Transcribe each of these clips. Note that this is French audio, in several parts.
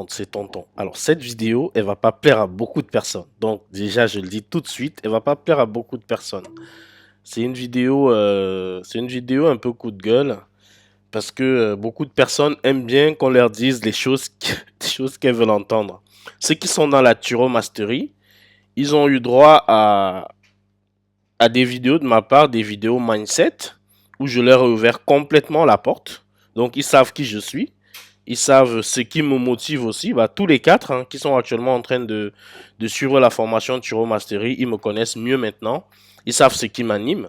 C'est tonton. Alors, cette vidéo, elle va pas plaire à beaucoup de personnes. Donc, déjà, je le dis tout de suite, elle va pas plaire à beaucoup de personnes. C'est une vidéo un peu coup de gueule parce que beaucoup de personnes aiment bien qu'on leur dise les choses, des choses qu'elles veulent entendre. Ceux qui sont dans la Mastery, ils ont eu droit à des vidéos de ma part, des vidéos mindset, où je leur ai ouvert complètement la porte. Donc, ils savent qui je suis. Ils savent ce qui me motive aussi. Bah, tous les quatre qui sont actuellement en train de suivre la formation Turo Mastery, ils me connaissent mieux maintenant. Ils savent ce qui m'anime.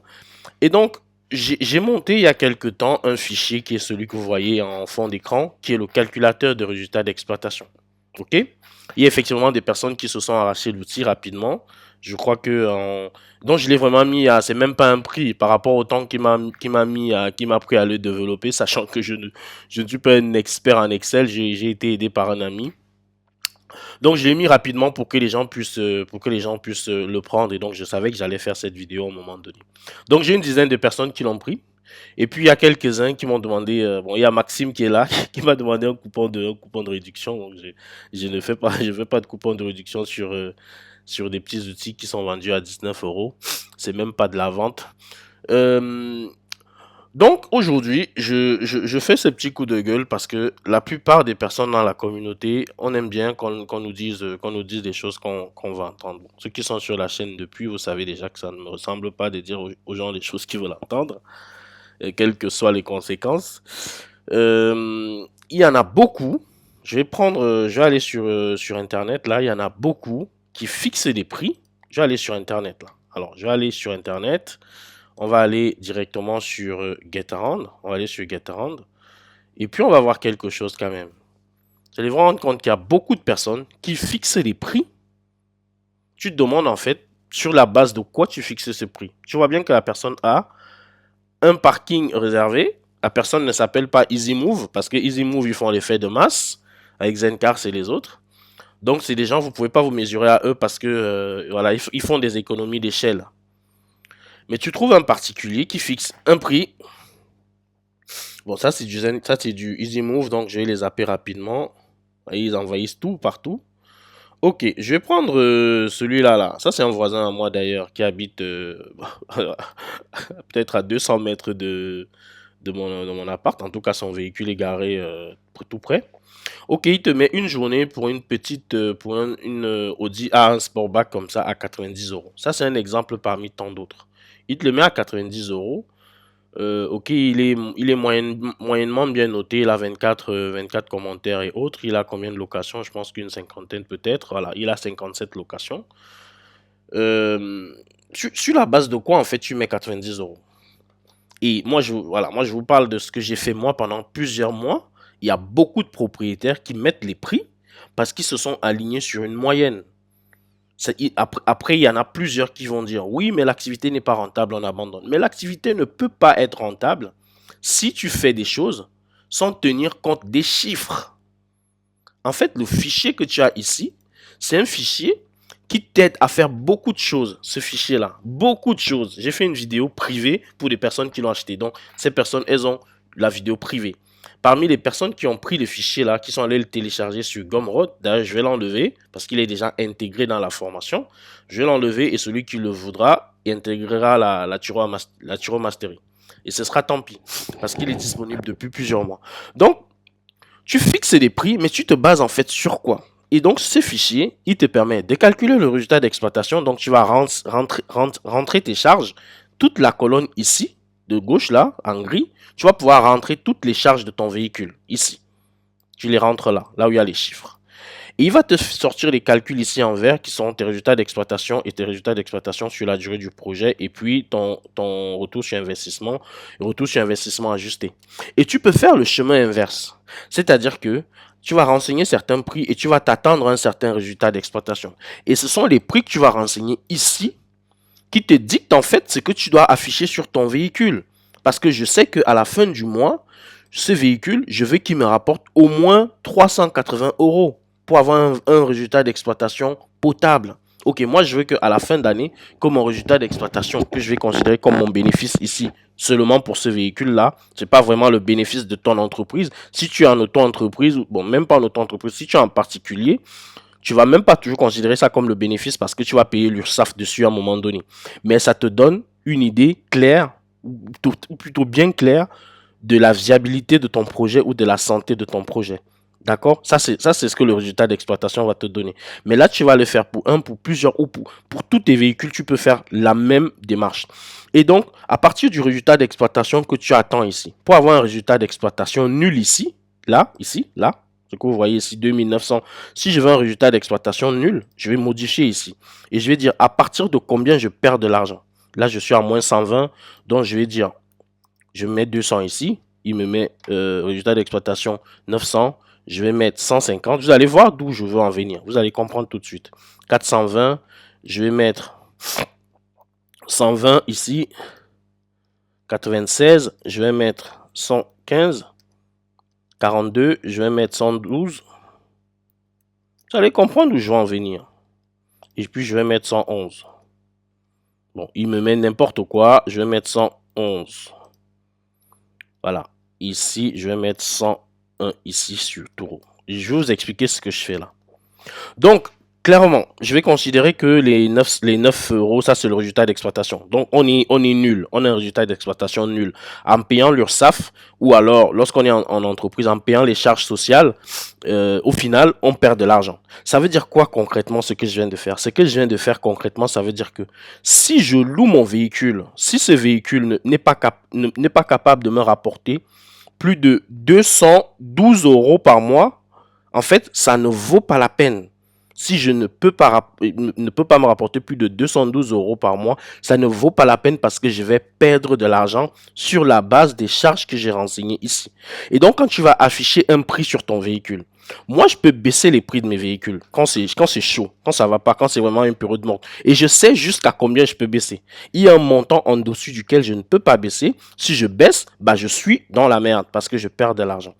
Et donc, j'ai monté il y a quelque temps un fichier qui est celui que vous voyez en fond d'écran, qui est le calculateur de résultats d'exploitation. OK? Il y a effectivement des personnes qui se sont arrachées l'outil rapidement. Je crois que donc je l'ai vraiment mis à, c'est même pas un prix par rapport au temps qui m'a pris à le développer, sachant que je ne suis pas un expert en Excel, j'ai été aidé par un ami. Donc je l'ai mis rapidement pour que les gens puissent le prendre, et donc je savais que j'allais faire cette vidéo à un moment donné. Donc j'ai une dizaine de personnes qui l'ont pris. Et puis il y a quelques-uns qui m'ont demandé, bon, il y a Maxime qui est là, qui m'a demandé un coupon de réduction. Donc je ne fais pas, je fais pas de coupon de réduction sur des petits outils qui sont vendus à 19 euros. C'est même pas de la vente. Euh, donc aujourd'hui, je fais ce petit coup de gueule parce que la plupart des personnes dans la communauté, on aime bien qu'on nous dise des choses qu'on va entendre. Bon, ceux qui sont sur la chaîne depuis, vous savez déjà que ça ne me ressemble pas de dire aux gens les choses qu'ils veulent entendre, quelles que soient les conséquences. Il y en a beaucoup. Je vais aller sur Internet. Là, il y en a beaucoup qui fixent des prix. Je vais aller sur Internet là. Alors, je vais aller sur Internet. On va aller directement sur GetAround. On va aller sur GetAround. Et puis, on va voir quelque chose quand même. Vous allez vous rendre compte qu'il y a beaucoup de personnes qui fixent des prix. Tu te demandes en fait sur la base de quoi tu fixes ce prix. Tu vois bien que la personne a un parking réservé. La personne ne s'appelle pas EasyMove parce que EasyMove, ils font l'effet de masse avec Zencar et les autres. Donc, c'est des gens, vous ne pouvez pas vous mesurer à eux parce que voilà, ils font des économies d'échelle. Mais tu trouves un particulier qui fixe un prix. Bon, ça, c'est du EasyMove, donc je vais les zapper rapidement. Et ils envahissent tout partout. Ok, je vais prendre celui-là. Là. Ça, c'est un voisin à moi d'ailleurs qui habite peut-être à 200 mètres de mon appart. En tout cas, son véhicule est garé tout près. Ok, il te met une journée pour une petite, une Audi A1 Sportback comme ça à 90 euros. Ça, c'est un exemple parmi tant d'autres. Il te le met à 90 euros. Ok, il est moyennement bien noté. Il a 24 commentaires et autres. Il a combien de locations? Je pense qu'une cinquantaine peut-être. Voilà, il a 57 locations. Euh, sur la base de quoi, en fait, tu mets 90 euros? Et moi, je vous parle de ce que j'ai fait moi pendant plusieurs mois. Il y a beaucoup de propriétaires qui mettent les prix parce qu'ils se sont alignés sur une moyenne. Après, il y en a plusieurs qui vont dire oui, mais l'activité n'est pas rentable, on abandonne. Mais l'activité ne peut pas être rentable si tu fais des choses sans tenir compte des chiffres. En fait, le fichier que tu as ici, c'est un fichier qui t'aide à faire beaucoup de choses, ce fichier-là. Beaucoup de choses. J'ai fait une vidéo privée pour des personnes qui l'ont acheté. Donc, ces personnes, elles ont la vidéo privée. Parmi les personnes qui ont pris le fichier là, qui sont allées le télécharger sur Gumroad, d'ailleurs je vais l'enlever parce qu'il est déjà intégré dans la formation. Je vais l'enlever et celui qui le voudra intégrera la Turo Mastery. Et ce sera tant pis parce qu'il est disponible depuis plusieurs mois. Donc, tu fixes des prix, mais tu te bases en fait sur quoi? Et donc, ce fichier, il te permet de calculer le résultat d'exploitation. Donc, tu vas rentrer tes charges, toute la colonne ici, de gauche là, en gris. Tu vas pouvoir rentrer toutes les charges de ton véhicule, ici. Tu les rentres là, là où il y a les chiffres. Et il va te sortir les calculs ici en vert qui sont tes résultats d'exploitation et tes résultats d'exploitation sur la durée du projet et puis ton retour sur investissement ajusté. Et tu peux faire le chemin inverse. C'est-à-dire que tu vas renseigner certains prix et tu vas t'attendre à un certain résultat d'exploitation. Et ce sont les prix que tu vas renseigner ici qui te dictent en fait ce que tu dois afficher sur ton véhicule. Parce que je sais qu'à la fin du mois, ce véhicule, je veux qu'il me rapporte au moins 380 euros pour avoir un résultat d'exploitation potable. Ok, moi je veux qu'à la fin d'année, que mon résultat d'exploitation, que je vais considérer comme mon bénéfice ici, seulement pour ce véhicule-là, c'est pas vraiment le bénéfice de ton entreprise. Si tu es en auto-entreprise, bon, même pas en auto-entreprise, si tu es en particulier, tu vas même pas toujours considérer ça comme le bénéfice parce que tu vas payer l'URSSAF dessus à un moment donné. Mais ça te donne une idée claire, ou plutôt bien claire, de la viabilité de ton projet ou de la santé de ton projet. D'accord? Ça, c'est ce que le résultat d'exploitation va te donner. Mais là, tu vas le faire pour un, pour plusieurs ou pour tous tes véhicules, tu peux faire la même démarche. Et donc, à partir du résultat d'exploitation que tu attends ici, pour avoir un résultat d'exploitation nul ici, là, ce que vous voyez ici, 2900. Si je veux un résultat d'exploitation nul, je vais modifier ici. Et je vais dire à partir de combien je perds de l'argent. Là, je suis à moins 120, donc je vais dire je mets 200 ici, il me met résultat d'exploitation 900, je vais mettre 150, vous allez voir d'où je veux en venir, vous allez comprendre tout de suite. 420, je vais mettre 120 ici, 96, je vais mettre 115, 42, je vais mettre 112, vous allez comprendre où je veux en venir. Et puis je vais mettre 111. Bon, il me met n'importe quoi, je vais mettre 111. Voilà. Ici, je vais mettre 101 ici sur taureau. Je vais vous expliquer ce que je fais là. Donc, clairement, je vais considérer que les 9 euros, ça c'est le résultat d'exploitation. Donc, on est nul. On a un résultat d'exploitation nul. En payant l'URSSAF, ou alors, lorsqu'on est en entreprise, en payant les charges sociales, au final, on perd de l'argent. Ça veut dire quoi concrètement ce que je viens de faire? Ce que je viens de faire concrètement, ça veut dire que si je loue mon véhicule, si ce véhicule n'est pas capable de me rapporter plus de 212 euros par mois, en fait, ça ne vaut pas la peine. Si je ne peux pas me rapporter plus de 212 euros par mois, ça ne vaut pas la peine parce que je vais perdre de l'argent sur la base des charges que j'ai renseignées ici. Et donc, quand tu vas afficher un prix sur ton véhicule, moi, je peux baisser les prix de mes véhicules quand c'est chaud, quand ça va pas, quand c'est vraiment une période morte. Et je sais jusqu'à combien je peux baisser. Il y a un montant en dessus duquel je ne peux pas baisser. Si je baisse, bah, je suis dans la merde parce que je perds de l'argent.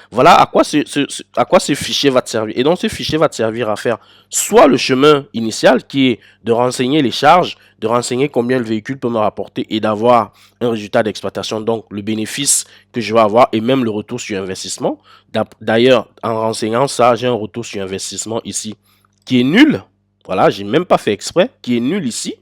Voilà à quoi ce fichier va te servir. Et donc, ce fichier va te servir à faire soit le chemin initial qui est de renseigner les charges, de renseigner combien le véhicule peut me rapporter et d'avoir un résultat d'exploitation, donc le bénéfice que je vais avoir et même le retour sur investissement. D'ailleurs, en renseignant ça, j'ai un retour sur investissement ici qui est nul. Voilà, j'ai même pas fait exprès, qui est nul ici.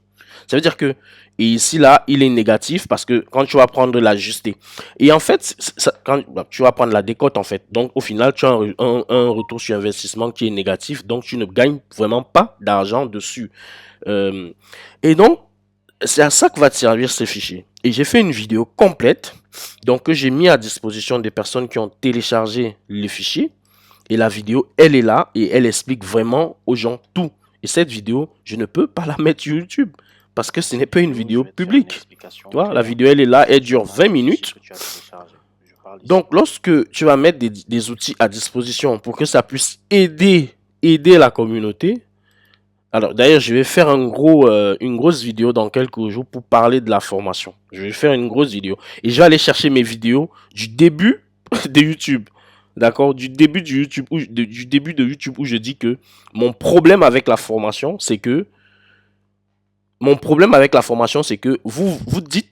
Ça veut dire que, et ici, là, il est négatif parce que quand tu vas prendre l'ajuster. Et en fait, quand tu vas prendre la décote, en fait. Donc, au final, tu as un retour sur investissement qui est négatif. Donc, tu ne gagnes vraiment pas d'argent dessus. Et donc, c'est à ça que va te servir ce fichier. Et j'ai fait une vidéo complète. Donc, que j'ai mis à disposition des personnes qui ont téléchargé le fichier. Et la vidéo, elle est là et elle explique vraiment aux gens tout. Et cette vidéo, je ne peux pas la mettre sur YouTube parce que ce n'est pas une vidéo publique. Tu vois, la vidéo, elle est là, elle dure 20 minutes. Donc, lorsque tu vas mettre des outils à disposition pour que ça puisse aider la communauté, alors d'ailleurs, je vais faire une grosse vidéo dans quelques jours pour parler de la formation. Je vais faire une grosse vidéo et je vais aller chercher mes vidéos du début de YouTube. D'accord, du début de YouTube où je dis que mon problème avec la formation, c'est que vous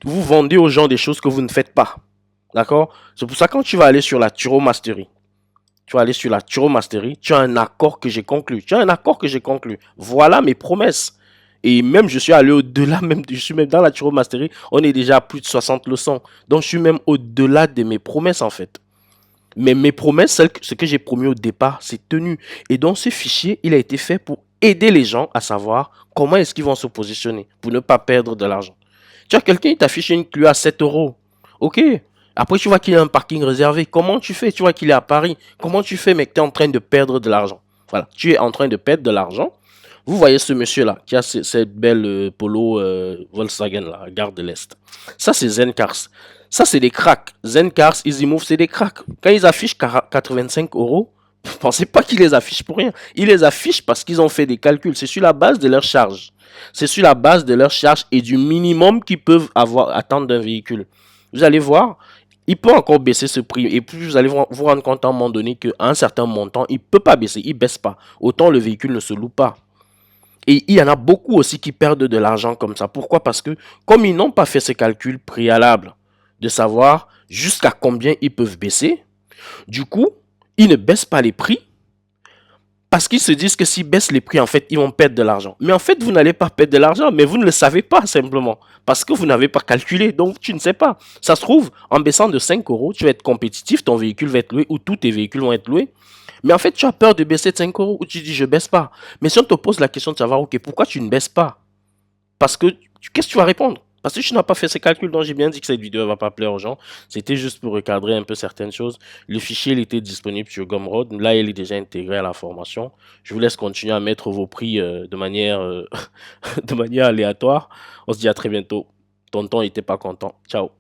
vendez aux gens des choses que vous ne faites pas. D'accord? C'est pour ça que quand tu vas aller sur la Turo Mastery, tu as un accord que j'ai conclu. Voilà mes promesses. Et même, je suis allé au-delà, je suis même dans la Turo Mastery, on est déjà à plus de 60 leçons. Donc, je suis même au-delà de mes promesses, en fait. Mais mes promesses, ce que j'ai promis au départ, c'est tenu. Et donc, ce fichier, il a été fait pour aider les gens à savoir comment est-ce qu'ils vont se positionner pour ne pas perdre de l'argent. Tu as quelqu'un qui t'affiche une Clio à 7 euros. Ok. Après, tu vois qu'il y a un parking réservé. Comment tu fais? Tu vois qu'il est à Paris. Comment tu fais, mec? Tu es en train de perdre de l'argent. Voilà. Tu es en train de perdre de l'argent. Vous voyez ce monsieur-là qui a cette belle polo Volkswagen, là, Gare de l'Est. Ça, c'est Zencars. Ça, c'est des cracks. Zencars, EasyMove, c'est des cracks. Quand ils affichent 85 euros, ne pensez pas qu'ils les affichent pour rien. Ils les affichent parce qu'ils ont fait des calculs. C'est sur la base de leur charge. C'est sur la base de leur charge et du minimum qu'ils peuvent attendre d'un véhicule. Vous allez voir, il peut encore baisser ce prix. Et puis, vous allez vous rendre compte à un moment donné qu'à un certain montant, il ne peut pas baisser. Il ne baisse pas. Autant le véhicule ne se loue pas. Et il y en a beaucoup aussi qui perdent de l'argent comme ça. Pourquoi? Parce que comme ils n'ont pas fait ce calcul préalable de savoir jusqu'à combien ils peuvent baisser, du coup, ils ne baissent pas les prix parce qu'ils se disent que s'ils baissent les prix, en fait, ils vont perdre de l'argent. Mais en fait, vous n'allez pas perdre de l'argent, mais vous ne le savez pas simplement. Parce que vous n'avez pas calculé, donc tu ne sais pas. Ça se trouve, en baissant de 5 euros, tu vas être compétitif, ton véhicule va être loué, ou tous tes véhicules vont être loués. Mais en fait, tu as peur de baisser de 5 euros, ou tu dis je baisse pas. Mais si on te pose la question de savoir, ok, pourquoi tu ne baisses pas? Parce que, qu'est-ce que tu vas répondre? Parce que tu n'as pas fait ces calculs, donc j'ai bien dit que cette vidéo ne va pas plaire aux gens. C'était juste pour recadrer un peu certaines choses. Le fichier, il était disponible sur Gumroad. Là, il est déjà intégré à la formation. Je vous laisse continuer à mettre vos prix de manière aléatoire. On se dit à très bientôt. Tonton n'était pas content. Ciao.